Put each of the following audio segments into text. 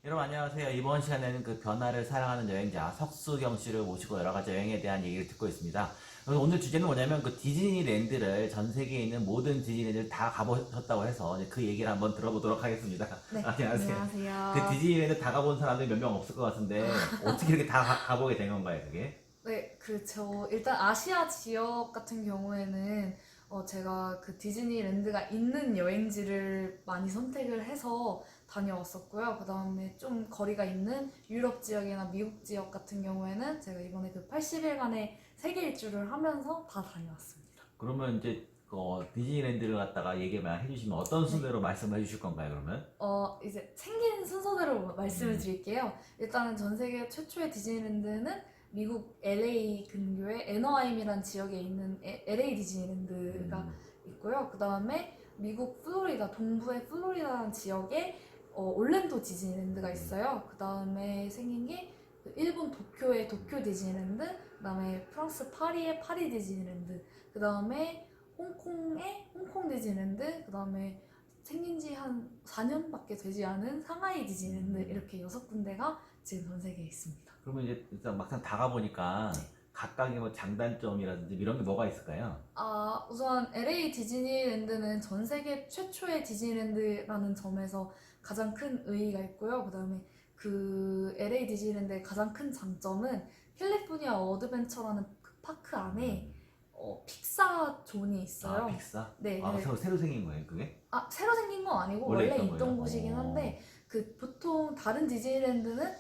여러분 안녕하세요. 이번 시간에는 그 변화를 사랑하는 여행자 석수경 씨를 모시고 여러 가지 여행에 대한 얘기를 듣고 있습니다. 그래서 오늘 주제는 뭐냐면 그 디즈니랜드를 전 세계에 있는 모든 디즈니랜드를 다 가보셨다고 해서 이제 그 얘기를 한번 들어보도록 하겠습니다. 네, 안녕하세요. 그 안녕하세요. 디즈니랜드 다 가본 사람들이 몇 명 없을 것 같은데 어떻게 이렇게 다 가보게 된 건가요, 그게? 네, 그렇죠. 일단 아시아 지역 같은 경우에는 제가 그 디즈니랜드가 있는 여행지를 많이 선택을 해서 다녀왔었고요. 그 다음에 좀 거리가 있는 유럽 지역이나 미국 지역 같은 경우에는 제가 이번에 그 80일간의 세계 일주를 하면서 다 다녀왔습니다. 그러면 이제 디즈니랜드를 갖다가 얘기만 해주시면 어떤 네. 순서로 말씀을 해주실 건가요, 그러면? 이제 생긴 순서대로 말씀을 음, 드릴게요. 일단은 전 세계 최초의 디즈니랜드는 미국 LA 근교의 애너하임이라는 지역에 있는 LA 디즈니랜드가 음, 있고요. 그 다음에 미국 플로리다, 동부의 플로리다라는 지역에 올랜도 디즈니랜드가 있어요. 그 다음에 생긴 게 그 일본 도쿄의 도쿄 디즈니랜드, 그 다음에 프랑스 파리의 파리 디즈니랜드, 그 다음에 홍콩의 홍콩 디즈니랜드, 그 다음에 생긴 지 한 4년밖에 되지 않은 상하이 디즈니랜드, 이렇게 6군데가 지금 전 세계에 있습니다. 그러면 이제 일단 막상 다 가보니까 각각의 뭐 장단점이라든지 이런 게 뭐가 있을까요? 우선 LA 디즈니랜드는 전 세계 최초의 디즈니랜드라는 점에서 가장 큰 의의가 있고요. 그 다음에 그 LA 디즈니랜드의 가장 큰 장점은 캘리포니아 어드벤처라는 그 파크 안에 픽사 존이 아, 있어요. 픽사? 네, 아, 네. 새로 생긴 거예요, 그게? 새로 생긴 건 아니고 원래 원래 있던 있던 거예요? 곳이긴 한데 그 보통 다른 디즈니랜드는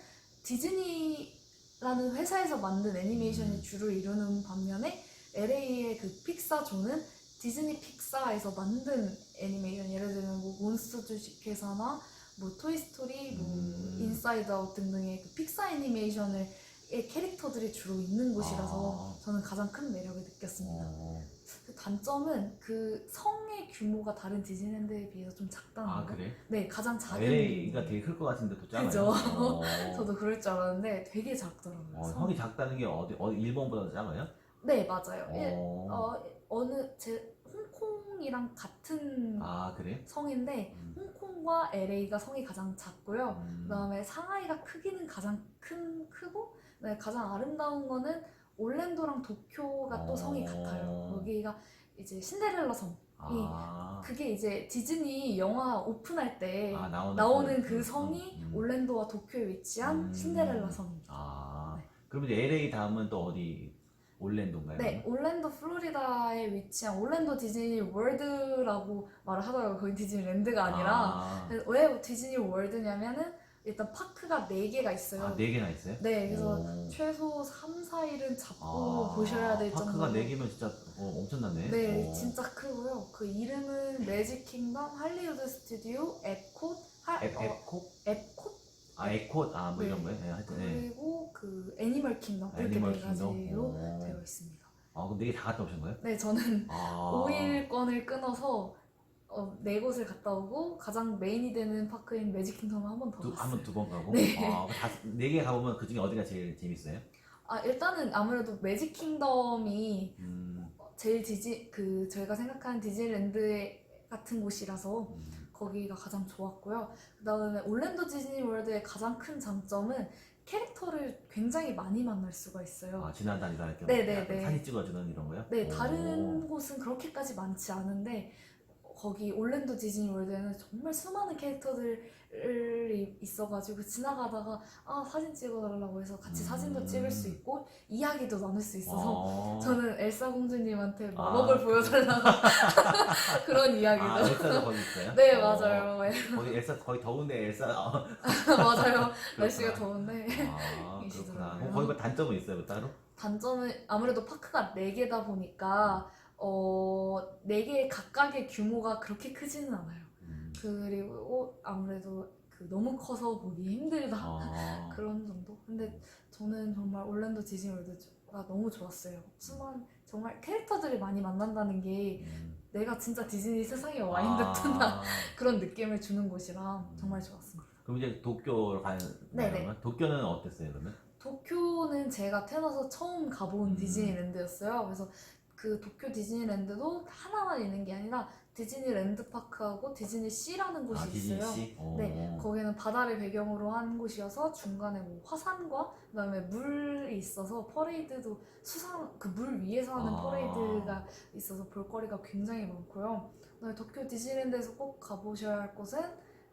디즈니라는 회사에서 만든 애니메이션이 주를 이루는 반면에 LA의 그 픽사존은 디즈니 픽사에서 만든 애니메이션, 예를 들면 뭐 몬스터 주식회사나 뭐 토이스토리, 뭐 인사이드 아웃 등등의 그 픽사 애니메이션을 의 캐릭터들이 주로 있는 곳이라서 저는 가장 큰 매력을 느꼈습니다. 그 단점은 그 성의 규모가 다른 디즈니랜드에 비해서 좀 작다는 아, 거. 그래? 네, 가장 작은 LA가 부분이에요. 되게 클 것 같은데 또 작아요? 그죠? 저도 그럴 줄 알았는데 되게 작더라고요. 성이 작다는 게 어디, 일본보다 작아요? 네, 맞아요. 어느 홍콩이랑 같은 아, 그래? 성인데 음, 홍콩과 LA가 성이 가장 작고요. 음, 그다음에 상하이가 크기는 가장 크고, 네, 가장 아름다운 거는 올랜도랑 도쿄가 또 성이 같아요. 거기가 이제 신데렐라 성이, 아, 그게 이제 디즈니 영화 오픈할 때 나오는 나오는 그 성이 음. 올랜도와 도쿄에 위치한 신데렐라 성입니다. 네. 그러면 이제 LA 다음은 또 어디? 올랜도인가요? 네, 그러면? 올랜도 플로리다에 위치한 올랜도 디즈니 월드라고 말을 하더라고요. 거기 디즈니랜드가 아니라. 그래서 왜 디즈니 월드냐면은 일단 파크가 4개가 있어요. 4개나 있어요? 네, 그래서 오. 최소 3, 4일은 잡고 보셔야 될 파크가 정도로. 4개면 진짜 엄청나네. 네, 진짜 크고요. 그 이름은 매직 킹덤, 할리우드 스튜디오, epcot, epcot? epcot? 에콧? 뭐 네. 이런 거예요? 네, 하여튼, 네. 그리고 그 애니멀 킹덤, 이렇게 애니멀 네 킹덤? 가지로 되어 있습니다. 그럼 4개 다 갔다 오신 거예요? 네, 저는 아, 5일권을 끊어서 4곳을 갔다 오고 가장 메인이 되는 파크인 매직 킹덤을 한 번 더 갔어요. 한번 2번 가고? 네. 4개 가보면 그 중에 어디가 제일 재밌어요? 일단은 아무래도 매직 킹덤이 음, 제일 저희가 생각하는 디즈니랜드 같은 곳이라서 음. 거기가 가장 좋았고요. 그 다음에 올랜도 디즈니월드의 가장 큰 장점은 캐릭터를 굉장히 많이 만날 수가 있어요. 지나다니다 이렇게 네네네. 사진 찍어주는 이런 거요? 네, 다른 곳은 그렇게까지 많지 않은데 거기 올랜도 디즈니월드에는 정말 수많은 캐릭터들이 있어가지고 지나가다가 사진 찍어달라고 해서 같이 사진도 찍을 수 있고 이야기도 나눌 수 있어서 저는 엘사 공주님한테 마법을 보여달라고 그런 이야기도. 엘사도 거기 있어요? 네, 맞아요. 거기 엘사, 거기 더운데 엘사, 맞아요. 날씨가 더운데 그렇구나. 계시더라고요. 그럼 거기 뭐 단점은 있어요, 뭐 따로? 단점은 아무래도 파크가 4개다 보니까 4개 각각의 규모가 그렇게 크지는 않아요. 그리고 아무래도 너무 커서 보기 힘들다 그런 정도. 근데 저는 정말 올랜도 디즈니월드가 너무 좋았어요. 정말 캐릭터들이 많이 만난다는 게 내가 진짜 디즈니 세상에 와 있는 듯한 그런 느낌을 주는 곳이라 정말 좋았습니다. 그럼 이제 도쿄로 가는 네네. 그러면? 도쿄는 어땠어요, 그러면? 도쿄는 제가 태어나서 처음 가본 디즈니랜드였어요. 그래서 그 도쿄 디즈니랜드도 하나만 있는 게 아니라 디즈니 랜드파크하고 디즈니 시라는 곳이 디즈니 있어요. 씨? 네, 거기는 바다를 배경으로 한 곳이어서 중간에 뭐 화산과 그다음에 물이 있어서 퍼레이드도 수상 그 물 위에서 하는 퍼레이드가 있어서 볼거리가 굉장히 많고요. 그다음에 도쿄 디즈니랜드에서 꼭 가보셔야 할 곳은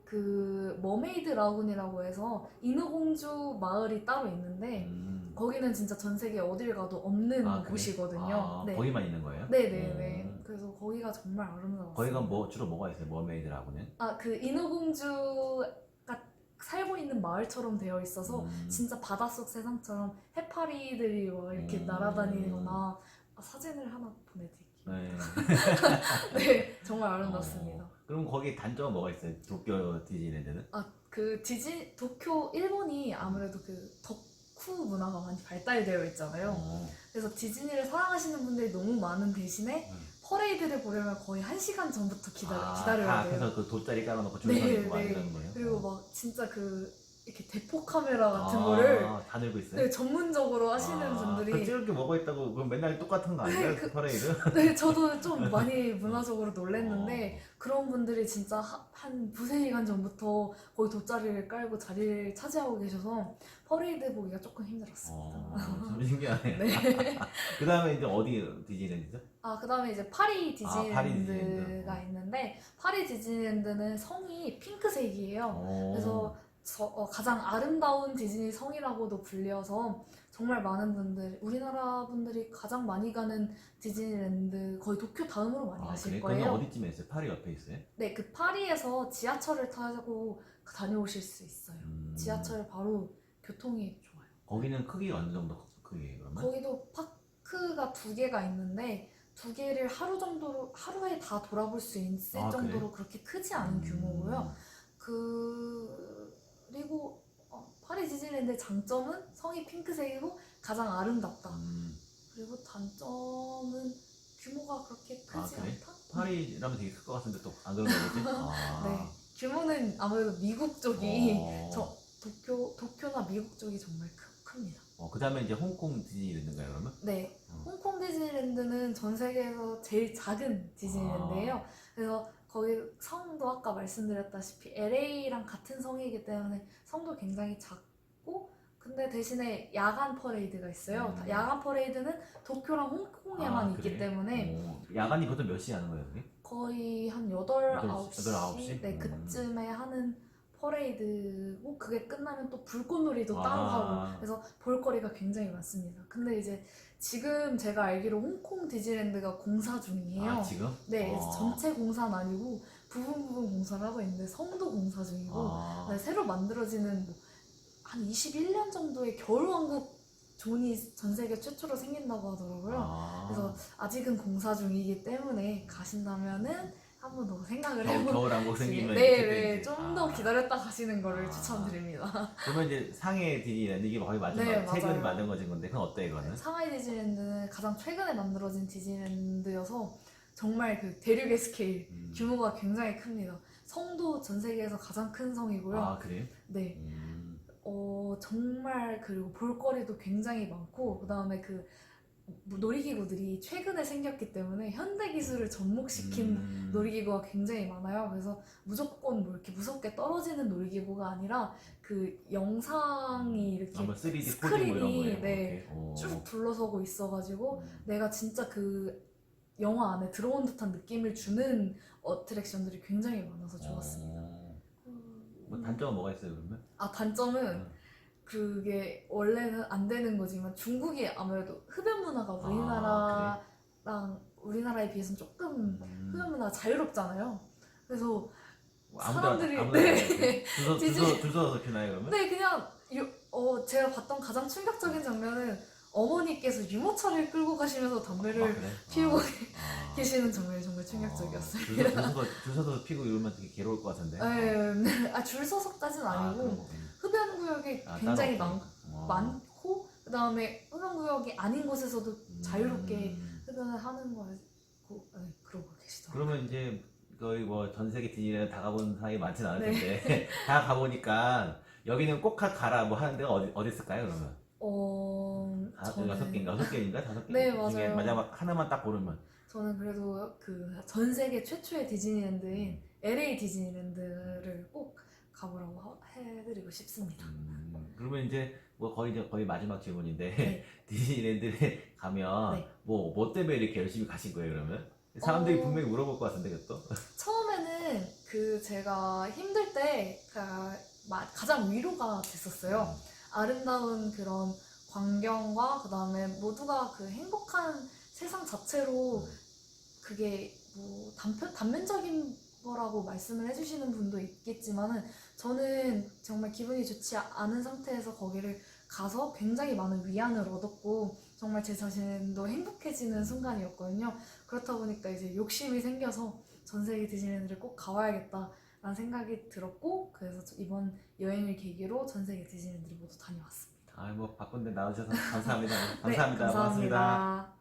그 머메이드 라군이라고 해서 인어공주 마을이 따로 있는데 거기는 진짜 전 세계 어딜 가도 없는 그래? 곳이거든요. 네. 거기만 있는 거예요? 네네네. 그래서 거기가 정말 아름다웠어요. 거기가 뭐 주로 뭐가 있어요? 머메이드라고는? 그 인어공주가 살고 있는 마을처럼 되어 있어서 진짜 바닷속 세상처럼 해파리들이 막 이렇게 날아다니거나 사진을 하나 보내드릴게요. 네. 네, 정말 아름답습니다. 그럼 거기 단점은 뭐가 있어요? 도쿄 디즈니랜드는? 그 도쿄 일본이 아무래도 그 덕후 문화가 많이 발달되어 있잖아요. 그래서 디즈니를 사랑하시는 분들이 너무 많은 대신에 퍼레이드를 보려면 거의 1시간 전부터 기다려야 돼요. 그래서 그 돗자리 깔아놓고 줄 네, 서 있고 네. 이러는 거예요? 그리고 막 진짜 이렇게 대포 카메라 같은 거를 다 들고 있어요? 네, 전문적으로 하시는 그 분들이 찍을 게 뭐가 있다고 그럼 맨날 똑같은 거 아니에요? 그 퍼레이드? 네, 저도 좀 많이 문화적으로 놀랬는데 그런 분들이 진짜 한 두세 시간 전부터 거의 돗자리를 깔고 자리를 차지하고 계셔서 퍼레이드 보기가 조금 힘들었습니다. 참 신기하네. 네. 그 다음에 이제 어디 디즈니랜드죠? 그 다음에 이제 파리 파리 디즈니랜드가 디즈니랜드. 있는데 파리 디즈니랜드는 성이 핑크색이에요. 그래서 가장 아름다운 디즈니 성이라고도 불려서 정말 많은 분들, 우리나라 분들이 가장 많이 가는 디즈니랜드 거의 도쿄 다음으로 많이 가실 그래? 거예요. 그러면 어디쯤에 있어요? 파리 옆에 있어요? 네, 그 파리에서 지하철을 타고 다녀오실 수 있어요. 지하철 바로 교통이 좋아요. 거기는 크기가 어느 정도 크기예요 그러면? 거기도 파크가 2개가 있는데 2개를 하루에 다 돌아볼 수 있을 정도로 그렇게 크지 않은 규모고요. 그리고 파리 디즈니랜드의 장점은 성이 핑크색이고 가장 아름답다. 그리고 단점은 규모가 그렇게 크지 그래? 않다? 파리라면 되게 클 것 같은데 또 안 그런 거지? 네, 규모는 아무래도 미국 쪽이 도쿄나 미국 쪽이 정말 큽니다. 그 다음에 이제 홍콩 디즈니랜드인가요 그러면? 네, 홍콩 디즈니랜드는 전 세계에서 제일 작은 디즈니랜드예요. 그래서 거기 성도 아까 말씀드렸다시피 LA랑 같은 성이기 때문에 성도 굉장히 작고 근데 대신에 야간 퍼레이드가 있어요. 야간 퍼레이드는 도쿄랑 홍콩에만 있기 때문에 야간이 보통 몇 시에 하는 거예요 그게? 거의 한 8, 9시? 9시? 네, 그쯤에 하는 퍼레이드고 그게 끝나면 또 불꽃놀이도 따로 하고 그래서 볼거리가 굉장히 많습니다. 근데 이제 지금 제가 알기로 홍콩 디즈니랜드가 공사 중이에요. 지금? 네, 그래서 전체 공사는 아니고 부분 공사를 하고 있는데 성도 공사 중이고 새로 만들어지는 한 21년 정도의 겨울왕국 존이 전 세계 최초로 생긴다고 하더라고요. 그래서 아직은 공사 중이기 때문에 가신다면은 한 번 더 생각을 해보고 겨울왕국 생기면 네, 좀 더 기다렸다 가시는 거를 추천드립니다. 그러면 이제 상해 디즈니랜드 이게 거의 마지막 네, 최근에 맞아요. 만든 거진 건데 그건 어때요 그거는? 상하이 디즈니랜드는 가장 최근에 만들어진 디즈니랜드여서 정말 그 대륙의 스케일 규모가 굉장히 큽니다. 성도 전 세계에서 가장 큰 성이고요. 그래요? 네. 정말 그리고 볼거리도 굉장히 많고 그 다음에 그 놀이기구들이 최근에 생겼기 때문에 현대 기술을 접목시킨 놀이기구가 굉장히 많아요. 그래서 무조건 뭐 이렇게 무섭게 떨어지는 놀이기구가 아니라 그 영상이 이렇게 3D 스크린이 뭐 이런 거예요? 쭉 둘러서고 있어가지고 내가 진짜 그 영화 안에 들어온 듯한 느낌을 주는 어트랙션들이 굉장히 많아서 좋았습니다. 뭐 단점은 뭐가 있어요 그러면? 단점은 그게 원래는 안 되는 거지만 중국이 아무래도 흡연 문화가 우리나라에 비해서는 조금 흡연 문화가 자유롭잖아요. 그래서 사람들이 줄 서서 피나요 그러면? 네, 그냥 제가 봤던 가장 충격적인 장면은 어머니께서 유모차를 끌고 가시면서 담배를 피우고 계시는 장면이 정말 충격적이었어요. 줄 서서 피고 이러면 되게 괴로울 것 같은데. 네, 줄 서서까지는 아니고 흡연 구역이 굉장히 많고 그 다음에 흡연 구역이 아닌 곳에서도 자유롭게 흡연을 하는 거에 그러고 계시더라고요. 그러면 이제 거의 뭐 전 세계 디즈니랜드 다 가본 사람이 많진 않을 텐데 다 가보니까 여기는 꼭 가라 뭐 하는 데가 어디 있을까요 그러면? 저는 6개인가 5개인가 5개 네, 중에 맞아요. 마지막 하나만 딱 고르면 저는 그래도 그 전 세계 최초의 디즈니랜드인 LA 디즈니랜드를 꼭 가보라고 해드리고 싶습니다. 그러면 이제 뭐 거의 마지막 질문인데 네. 디즈니랜드에 가면 네. 뭐 때문에 이렇게 열심히 가신 거예요 그러면? 사람들이 어, 분명히 물어볼 것 같은데 그것도? 처음에는 그 제가 힘들 때 가장 위로가 됐었어요. 아름다운 그런 광경과 그다음에 모두가 그 행복한 세상 자체로 그게 뭐 단면적인 거라고 말씀을 해주시는 분도 있겠지만은 저는 정말 기분이 좋지 않은 상태에서 거기를 가서 굉장히 많은 위안을 얻었고 정말 제 자신도 행복해지는 순간이었거든요. 그렇다 보니까 이제 욕심이 생겨서 전 세계 디즈니랜드를 꼭 가봐야겠다라는 생각이 들었고 그래서 이번 여행을 계기로 전 세계 디즈니랜드를 모두 다녀왔습니다. 뭐 바쁜데 나와주셔서 감사합니다. 네, 감사합니다. 고맙습니다. 감사합니다.